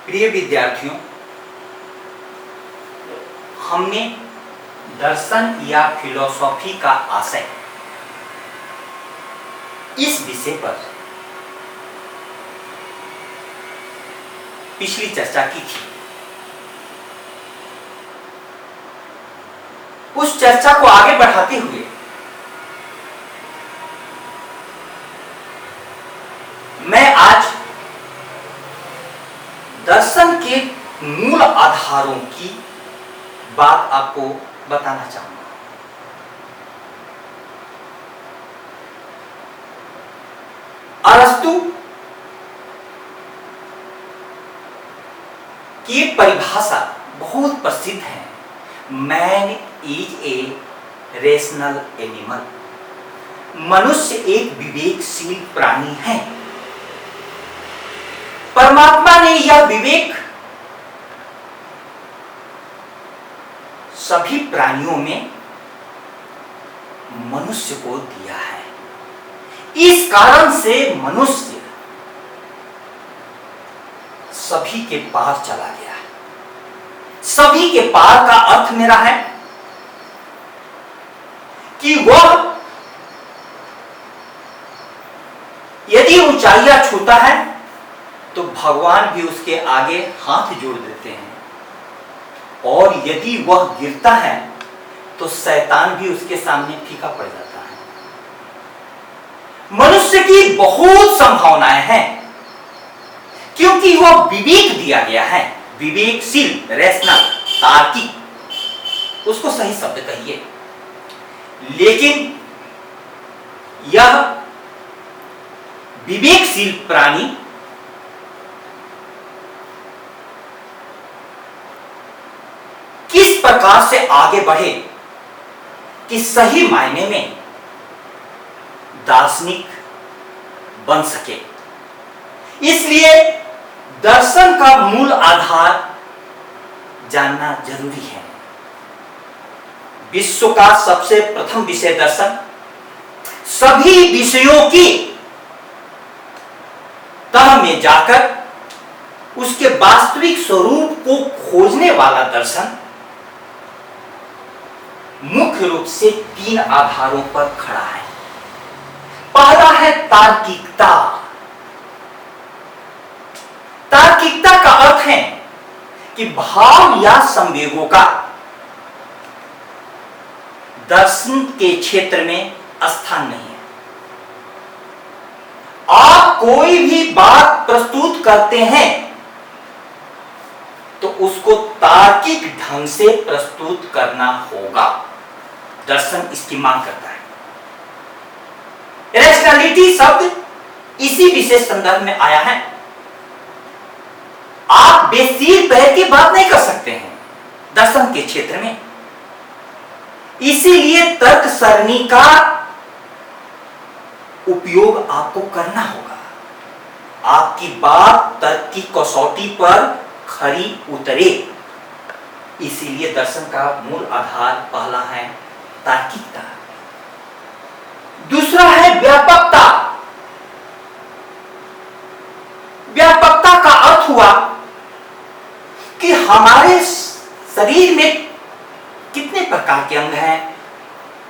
प्रिय विद्यार्थियों, हमने दर्शन या फिलॉसफी का आशय इस विषय पर पिछली चर्चा की थी। उस चर्चा को आगे बढ़ाते हुए मैं आज दर्शन के मूल आधारों की बात आपको बताना चाहूंगा। अरस्तु की परिभाषा बहुत प्रसिद्ध है, man is a rational animal. मनुष्य एक विवेकशील प्राणी है। परमात्मा ने यह विवेक सभी प्राणियों में मनुष्य को दिया है। इस कारण से मनुष्य सभी के पार चला गया है। सभी के पार का अर्थ मेरा है कि वह यदि ऊंचाइयां छूता है तो भगवान भी उसके आगे हाथ जोड़ देते हैं, और यदि वह गिरता है तो शैतान भी उसके सामने फीका पड़ जाता है। मनुष्य की बहुत संभावनाएं हैं क्योंकि वह विवेक दिया गया है, विवेकशील, रैशनल, तार्किक, उसको सही शब्द कहिए। लेकिन यह विवेकशील प्राणी किस प्रकार से आगे बढ़े कि सही मायने में दार्शनिक बन सके। इसलिए दर्शन का मूल आधार जानना जरूरी है। विश्व का सबसे प्रथम विषय दर्शन, सभी विषयों की तह में जाकर उसके वास्तविक स्वरूप को खोजने वाला दर्शन मुख्य रूप से तीन आधारों पर खड़ा है। पहला है तार्किकता। तार्किकता का अर्थ है कि भाव या संवेगों का दर्शन के क्षेत्र में स्थान नहीं है। आप कोई भी बात प्रस्तुत करते हैं तो उसको तार्किक ढंग से प्रस्तुत करना होगा। दर्शन इसकी मांग करता है। रैशनैलिटी शब्द इसी विशेष संदर्भ में आया है। आप बेसिर पैर की बात नहीं कर सकते हैं दर्शन के क्षेत्र में। इसीलिए तर्क सरणी का उपयोग आपको करना होगा। आपकी बात तर्क की कसौटी पर खरी उतरे। इसीलिए दर्शन का मूल आधार पहला है तार्किकता। दूसरा है व्यापकता। व्यापकता का अर्थ हुआ कि हमारे शरीर में कितने प्रकार के अंग हैं,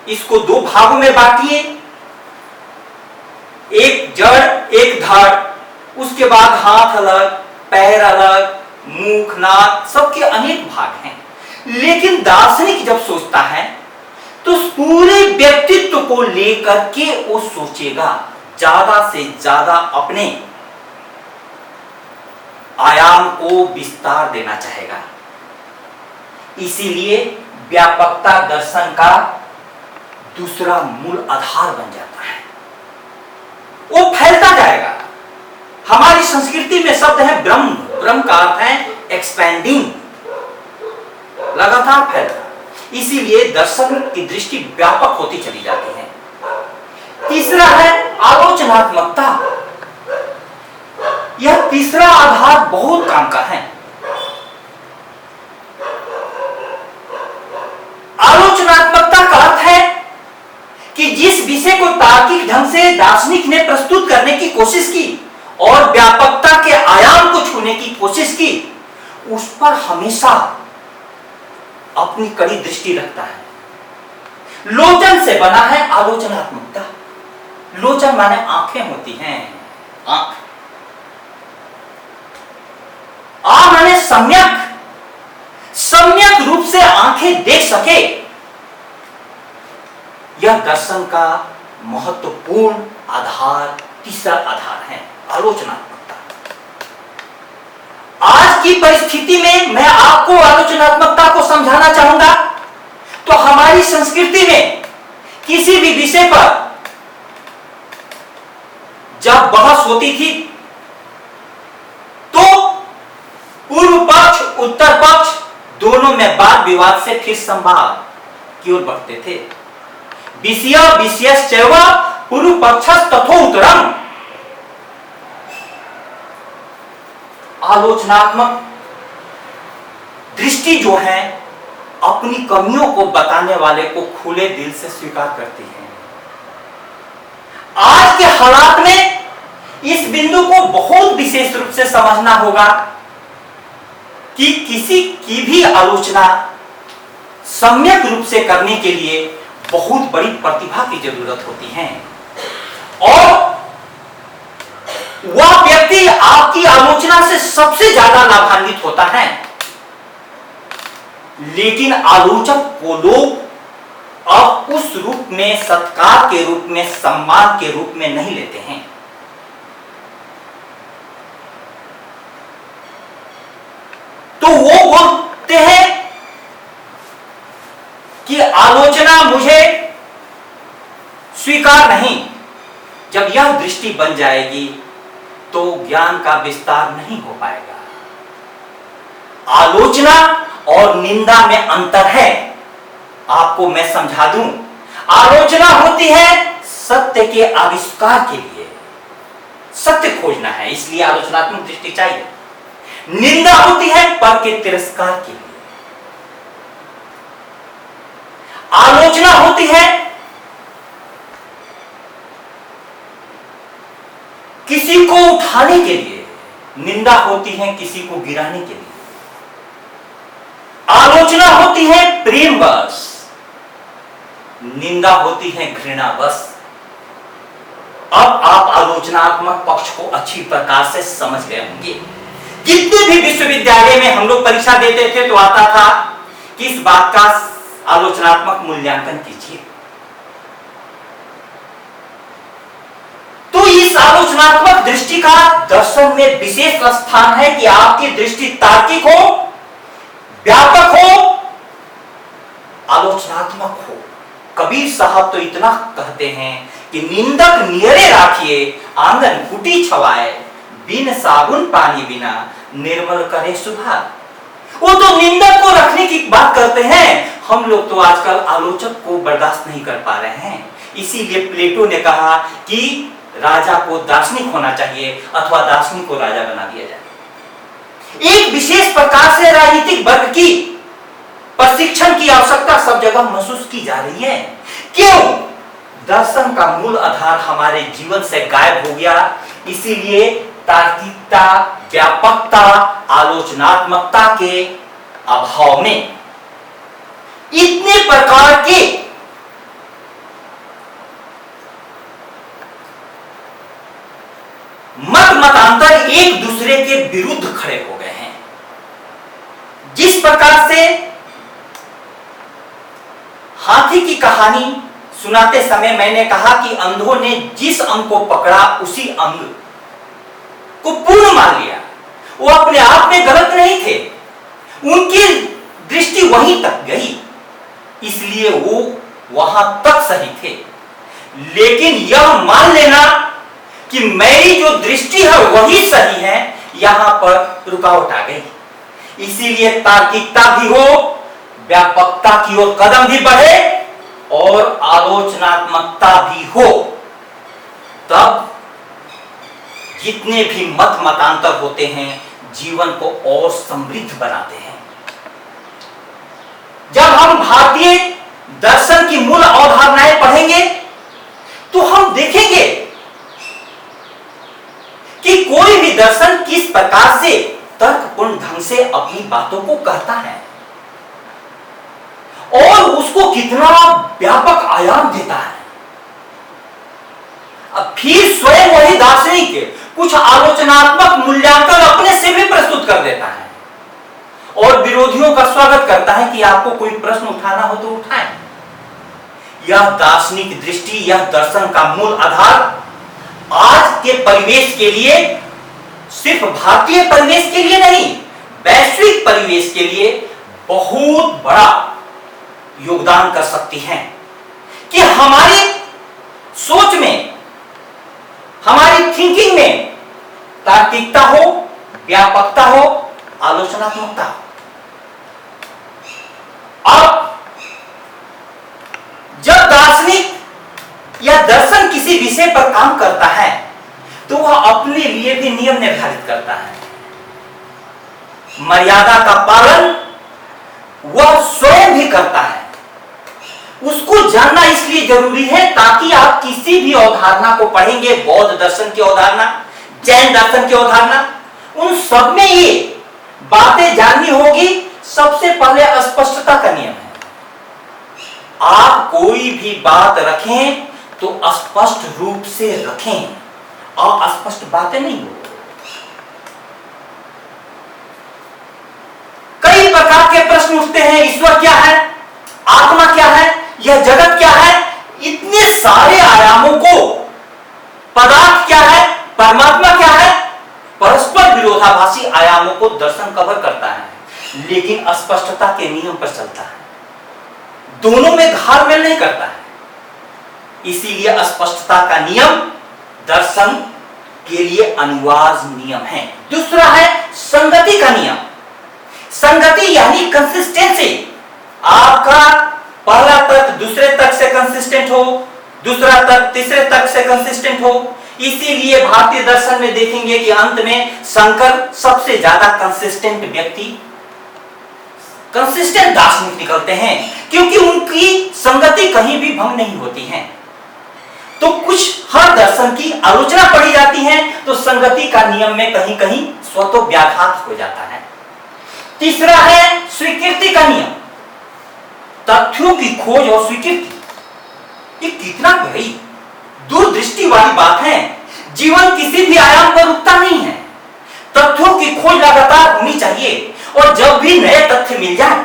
इसको दो भागों में बांटिए, एक जड़, एक धड़, उसके बाद हाथ अलग, पैर अलग, मुख, नाक, सबके अनेक भाग हैं। लेकिन दार्शनिक जब सोचता है तो पूरे व्यक्तित्व को लेकर के वो सोचेगा, ज्यादा से ज्यादा अपने आयाम को विस्तार देना चाहेगा। इसीलिए व्यापकता दर्शन का दूसरा मूल आधार बन जाता है। वो फैलता जाएगा। हमारी संस्कृति में शब्द है ब्रह्म। ब्रह्म का अर्थ है एक्सपेंडिंग, लगातार फैलता। इसीलिए दर्शन की दृष्टि व्यापक होती चली जाती है। तीसरा है आलोचनात्मकता। यह तीसरा आधार बहुत काम का है। आलोचनात्मकता का अर्थ है कि जिस विषय को तार्किक ढंग से दार्शनिक ने प्रस्तुत करने की कोशिश की और व्यापकता के आयाम को छूने की कोशिश की, उस पर हमेशा अपनी कड़ी दृष्टि रखता है। लोचन से बना है आलोचनात्मकता। लोचन माने आंखें होती हैं, आंख। माने सम्यक, सम्यक रूप से आंखें देख सके, यह दर्शन का महत्वपूर्ण आधार, तीसरा आधार है आलोचनात्मकता। आज की परिस्थिति में मैं आपको आलोचनात्मकता को समझाना चाहूंगा। तो हमारी संस्कृति में किसी भी विषय पर जब बहस होती थी तो पूर्व पक्ष उत्तर पक्ष दोनों में वाद विवाद से फिर संवाद की ओर बढ़ते थे। विषय विषयश्चैव पूर्व पक्षस् तथोत्तरम्। आलोचनात्मक दृष्टि जो है अपनी कमियों को बताने वाले को खुले दिल से स्वीकार करती है। आज के हालात में इस बिंदु को बहुत विशेष रूप से समझना होगा कि किसी की भी आलोचना सम्यक रूप से करने के लिए बहुत बड़ी प्रतिभा की जरूरत होती है, और वह व्यक्ति आपकी आलोचना से सबसे ज्यादा लाभान्वित होता है। लेकिन आलोचक को लोग अब उस रूप में, सत्कार के रूप में, सम्मान के रूप में नहीं लेते हैं। तो वो बोलते हैं कि आलोचना मुझे स्वीकार नहीं। जब यह दृष्टि बन जाएगी तो ज्ञान का विस्तार नहीं हो पाएगा। आलोचना और निंदा में अंतर है, आपको मैं समझा दूं। आलोचना होती है सत्य के आविष्कार के लिए, सत्य खोजना है, इसलिए आलोचनात्मक दृष्टि चाहिए। निंदा होती है पर के तिरस्कार के लिए। आलोचना होती है किसी को उठाने के लिए, निंदा होती है किसी को गिराने के लिए। आलोचना होती है प्रेम बस, निंदा होती है घृणा बस। अब आप आलोचनात्मक पक्ष को अच्छी प्रकार से समझ गए होंगे। जितने भी विश्वविद्यालय में हम लोग परीक्षा देते थे तो आता था कि इस बात का आलोचनात्मक मूल्यांकन कीजिए। तो इस आलोचनात्मक दृष्टि का दर्शन में विशेष स्थान है कि आपकी दृष्टि तार्किक हो, व्यापक हो, आलोचनात्मक हो। कबीर साहब तो इतना कहते हैं कि निंदक नियरे राखिए, आंगन कुटी छवाए, बिन साबुन पानी बिना निर्मल करे सुभात। वो तो निंदक को रखने की बात करते हैं, हम लोग तो आजकल आलोचक को बर्दाश्त नहीं कर पा रहे हैं। इसीलिए प्लेटो ने कहा कि राजा को दार्शनिक होना चाहिए अथवा दार्शनिक को राजा बना दिया जाए। एक विशेष प्रकार से राजनीतिक वर्ग की प्रशिक्षण की आवश्यकता सब जगह महसूस की जा रही है। क्यों? दर्शन का मूल आधार हमारे जीवन से गायब हो गया। इसीलिए तार्किकता, व्यापकता, आलोचनात्मकता के अभाव में इतने प्रकार के मतांतर एक दूसरे के विरुद्ध खड़े हो गए हैं। जिस प्रकार से हाथी की कहानी सुनाते समय मैंने कहा कि अंधों ने जिस अंग को पकड़ा उसी अंग को पूर्ण मान लिया। वो अपने आप में गलत नहीं थे, उनकी दृष्टि वहीं तक गई, इसलिए वो वहां तक सही थे। लेकिन यह मान लेना कि मेरी जो दृष्टि है वही सही है, यहां पर रुकावट आ गई। इसीलिए तार्किकता भी हो, व्यापकता की ओर कदम भी बढ़े और आलोचनात्मकता भी हो, तब जितने भी मतांतर होते हैं जीवन को और समृद्ध बनाते हैं। जब हम भारतीय दर्शन की मूल अवधारणाएं पढ़ेंगे तो हम देखेंगे कि कोई दर्शन किस प्रकार से तर्कपूर्ण ढंग से अपनी बातों को कहता है और उसको कितना व्यापक आयाम देता है। अब फिर स्वयं वही दार्शनिक कुछ आलोचनात्मक मूल्यांकन अपने से भी प्रस्तुत कर देता है और विरोधियों का स्वागत करता है कि आपको कोई प्रश्न उठाना हो तो उठाएं। यह दार्शनिक दृष्टि, यह दर्शन का मूल आधार आज के परिवेश के लिए, सिर्फ भारतीय परिवेश के लिए नहीं, वैश्विक परिवेश के लिए बहुत बड़ा योगदान कर सकती है कि हमारी सोच में, हमारी थिंकिंग में तार्किकता हो, व्यापकता हो, आलोचनात्मकता हो। अब जब दार्शनिक या दर्शन किसी विषय पर काम करता है तो वह अपने लिए भी नियम निर्धारित करता है, मर्यादा का पालन वह स्वयं भी करता है। उसको जानना इसलिए जरूरी है ताकि आप किसी भी अवधारणा को पढ़ेंगे, बौद्ध दर्शन की अवधारणा, जैन दर्शन की अवधारणा, उन सब में ये बातें जाननी होगी। सबसे पहले स्पष्टता का नियम है। आप कोई भी बात रखें तो स्पष्ट रूप से रखें, अस्पष्ट बातें नहीं हो। कई प्रकार के प्रश्न उठते हैं, ईश्वर क्या है, आत्मा क्या है, यह जगत क्या है, इतने सारे आयामों को, पदार्थ क्या है, परमात्मा क्या है, परस्पर विरोधाभासी आयामों को दर्शन कवर करता है, लेकिन स्पष्टता के नियम पर चलता है, दोनों में घालमेल नहीं करता है। इसीलिए स्पष्टता का नियम दर्शन के लिए अनिवार्य नियम है। दूसरा है संगति का नियम। संगति यानी कंसिस्टेंसी। आपका पहला तर्क दूसरे तर्क से कंसिस्टेंट हो, दूसरा तर्क तीसरे तर्क से कंसिस्टेंट हो। इसीलिए भारतीय दर्शन में देखेंगे कि अंत में शंकर सबसे ज्यादा कंसिस्टेंट व्यक्ति, कंसिस्टेंट दार्शनिक निकलते हैं, क्योंकि उनकी संगति कहीं भी भंग नहीं होती है। तो कुछ हर दर्शन की आलोचना पढ़ी जाती है तो संगति का नियम में कहीं कहीं स्वतः व्याघात हो जाता है। तीसरा है स्वीकृति का नियम। तथ्यों की खोज और स्वीकृति, ये कितना गहरी दूरदृष्टि वाली बात है। जीवन किसी भी आयाम पर रुकता नहीं है, तथ्यों की खोज लगातार होनी चाहिए और जब भी नए तथ्य मिल जाए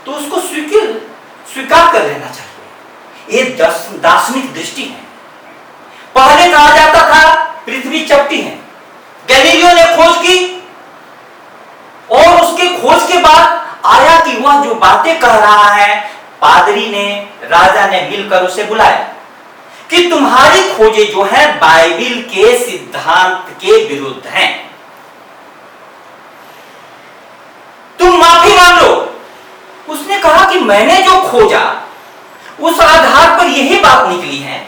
तो उसको स्वीकार कर लेना चाहिए। ये दार्शनिक दृष्टि है। पहले कहा जाता था पृथ्वी चपटी है, गैलीलियो ने खोज की और उसके खोज के बाद आया कि वह जो बातें कह रहा है, पादरी ने, राजा ने मिलकर उसे बुलाया कि तुम्हारी खोजें जो है बाइबिल के सिद्धांत के विरुद्ध हैं, तुम माफी मांग लो। उसने कहा कि मैंने जो खोजा उस आधार पर यही बात निकली है।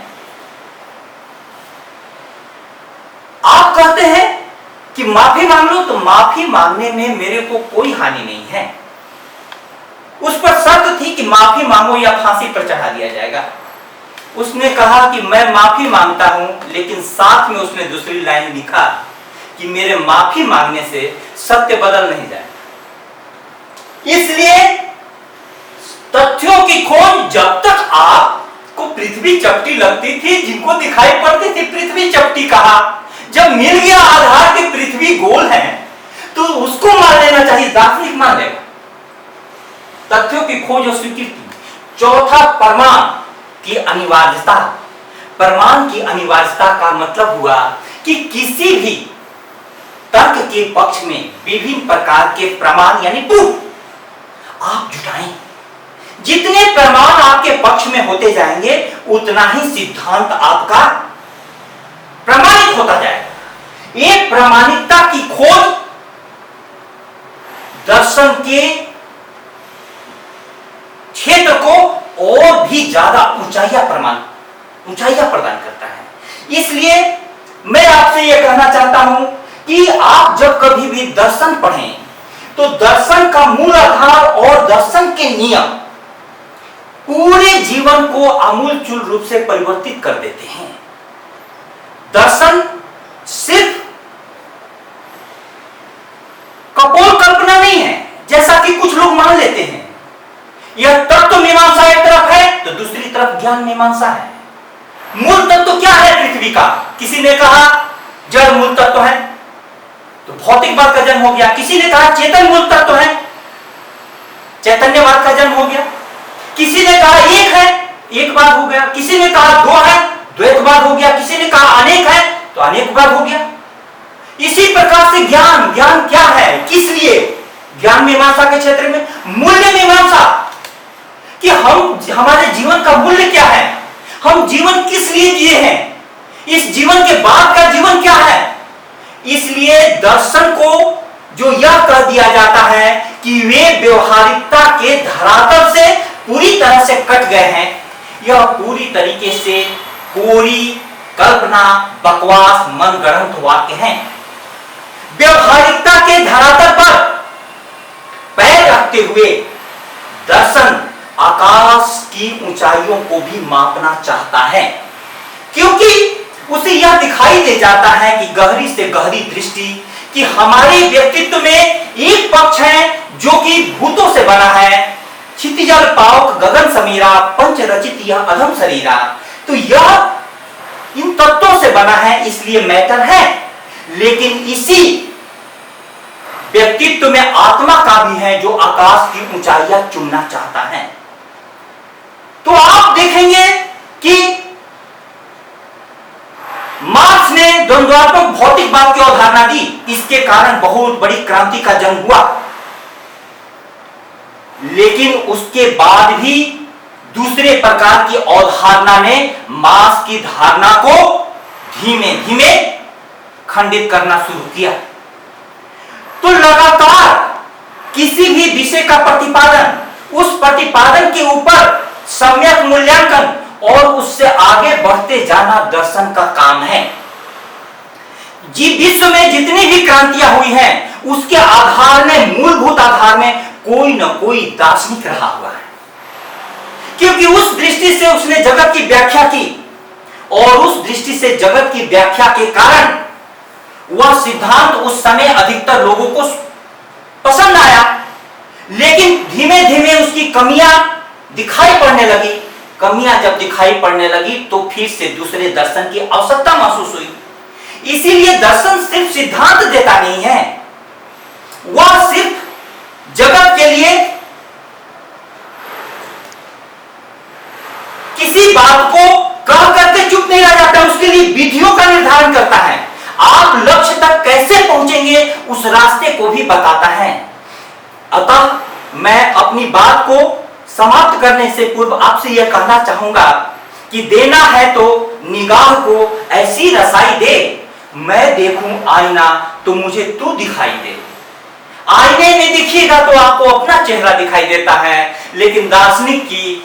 आप कहते हैं कि माफी मांग लो, तो माफी मांगने में मेरे को कोई हानि नहीं है। उस पर शर्त थी कि माफी मांगो या फांसी पर चढ़ा दिया जाएगा। उसने कहा कि मैं माफी मांगता हूं, लेकिन साथ में उसने दूसरी लाइन लिखा कि मेरे माफी मांगने से सत्य बदल नहीं जाएगा। इसलिए तथ्यों की खोज, जब तक आपको पृथ्वी चपटी लगती थी, जिनको दिखाई पड़ती थी पृथ्वी चपटी कहा, जब मिल गया आधार कि पृथ्वी गोल है तो उसको मान लेना चाहिए, दार्शनिक मान लेगा। तथ्यों की खोज और स्वीकृति। चौथा प्रमाण की अनिवार्यता। प्रमाण की अनिवार्यता का मतलब हुआ कि किसी भी तर्क के पक्ष में विभिन्न प्रकार के प्रमाण यानी प्रूफ आप जुटाएं। जितने प्रमाण आपके पक्ष में होते जाएंगे उतना ही सिद्धांत आपका प्रमाणित होता जाएगा। एक प्रमाणिकता की खोज दर्शन के क्षेत्र को और भी ज्यादा ऊंचाइयां प्रदान करता है। इसलिए मैं आपसे यह कहना चाहता हूं कि आप जब कभी भी दर्शन पढ़ें तो दर्शन का मूल आधार और दर्शन के नियम पूरे जीवन को आमूलचूल रूप से परिवर्तित कर देते हैं। दर्शन सिर्फ लेते हैं। यह तत्व मीमांसा एक तरफ है तो दूसरी तरफ ज्ञान मीमांसा है। मूल तत्व क्या है पृथ्वी का? किसी ने कहा जड़ मूल तत्व है, तो भौतिकवाद का जन्म हो गया। किसी ने कहा चेतन मूल तत्व है, चैतन्यवाद का जन्म हो गया। किसी ने कहा एक है, एकवाद हो गया। किसी ने कहा दो है, द्वैतवाद हो गया। किसी ने कहा अनेक है तो अनेकवाद हो गया। इसी प्रकार से ज्ञान क्या है, किस लिए? ज्ञान मीमांसा के क्षेत्र में मूल्य मीमांसा, कि हमारे जीवन का मूल्य क्या है, हम जीवन किस लिए जिए हैं, इस जीवन के बाद का जीवन क्या है। इसलिए दर्शन को जो यह कह दिया जाता है कि वे व्यवहारिकता के धरातल से पूरी तरह से कट गए हैं, यह पूरी तरीके से कोरी कल्पना, बकवास, मनगढ़ंत वाक्य हैं। व्यवहारिकता के धरातल पर पैर रखते हुए दर्शन आकाश की ऊंचाइयों को भी मापना चाहता है, क्योंकि उसे यह दिखाई दे जाता है कि गहरी से गहरी दृष्टि, कि हमारे व्यक्तित्व में एक पक्ष है जो कि भूतों से बना है, क्षितिजल पावक गगन समीरा पंच रचित यह अधम शरीरा। तो यह इन तत्वों से बना है, इसलिए मैटर है। लेकिन इसी व्यक्तित्व में आत्मा का भी है जो आकाश की ऊंचाइयां चुनना चाहता है। तो आप देखेंगे कि मार्क्स ने द्वंद्वात्मक भौतिकवाद की अवधारणा दी, इसके कारण बहुत बड़ी क्रांति का जन्म हुआ। लेकिन उसके बाद भी दूसरे प्रकार की अवधारणा ने मार्क्स की धारणा को धीमे धीमे खंडित करना शुरू किया। तो लगातार किसी भी विषय का प्रतिपादन, उस प्रतिपादन के ऊपर सम्यक मूल्यांकन और उससे आगे बढ़ते जाना दर्शन का काम है। विश्व में जितनी भी क्रांतियां हुई हैं, उसके आधार में, मूलभूत आधार में कोई न कोई दार्शनिक रहा हुआ है, क्योंकि उस दृष्टि से उसने जगत की व्याख्या की, और उस दृष्टि से जगत की व्याख्या के कारण वह सिद्धांत उस समय अधिकतर लोगों को पसंद आया। लेकिन धीमे धीमे उसकी कमियां दिखाई पड़ने लगी। कमियां जब दिखाई पड़ने लगी तो फिर से दूसरे दर्शन की आवश्यकता महसूस हुई। इसीलिए दर्शन सिर्फ सिद्धांत देता नहीं है, वह सिर्फ जगत के लिए किसी बात को कह करके चुप नहीं रह जाता, उसके लिए विधियों का निर्धारण करता है। आप लक्ष्य तक कैसे पहुंचेंगे उस रास्ते को भी बताता है। अतः मैं अपनी बात को समाप्त करने से पूर्व आपसे यह कहना चाहूंगा कि देना है तो निगाह को ऐसी रसाई दे, मैं देखूं आईना तो मुझे तू दिखाई दे। आईने में दिखिएगा तो आपको अपना चेहरा दिखाई देता है, लेकिन दार्शनिक की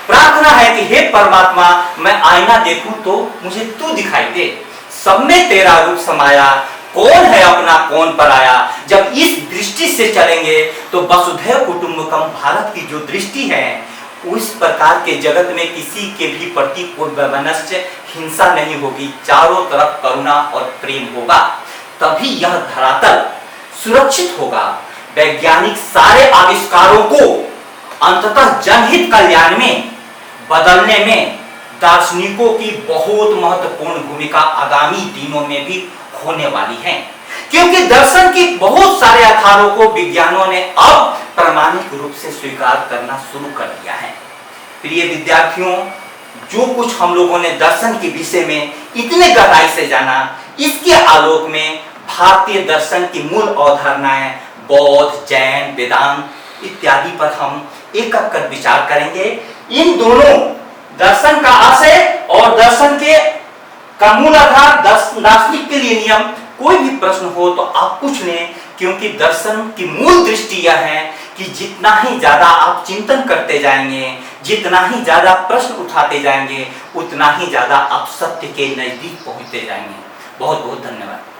प्रार्थना है कि हे परमात्मा, मैं आईना देखूं तो मुझे तू दिखाई दे। सब में तेरा रूप समाया, कौन है अपना कौन पराया। जब इस दृष्टि से चलेंगे तो वसुधैव कुटुंबकम भारत की जो दृष्टि है, उस प्रकार के जगत में किसी के भी प्रति कोई वैमनस्य हिंसा नहीं होगी, चारों तरफ करुणा और प्रेम होगा। तभी यह धरातल सुरक्षित होगा। वैज्ञानिक सारे आविष्कारों को अंततः जनहित कल्याण में बदलने में दार्शनिकों की बहुत महत्वपूर्ण भूमिका आगामी दिनों में भी होने वाली है, क्योंकि दर्शन के बहुत सारे आधारों को विज्ञानों ने अब प्रामाणिक रूप से स्वीकार करना शुरू कर दिया है। प्रिय विद्यार्थियों, जो कुछ हम लोगों ने दर्शन के विषय में इतने गहराई से जाना, इसके आलोक में भारतीय दर्शन की मूल अवधारणाएं बौद्ध, जैन, वेदांत इत्यादि पर हम एक एक कर विचार करेंगे। इन दोनों दर्शन का आशय और दर्शन के का मूल आधार, दार्शनिक के लिए नियम, कोई भी प्रश्न हो तो आप पूछ लें, क्योंकि दर्शन की मूल दृष्टि यह है कि जितना ही ज्यादा आप चिंतन करते जाएंगे, जितना ही ज्यादा प्रश्न उठाते जाएंगे, उतना ही ज्यादा आप सत्य के नजदीक पहुंचते जाएंगे। बहुत बहुत धन्यवाद।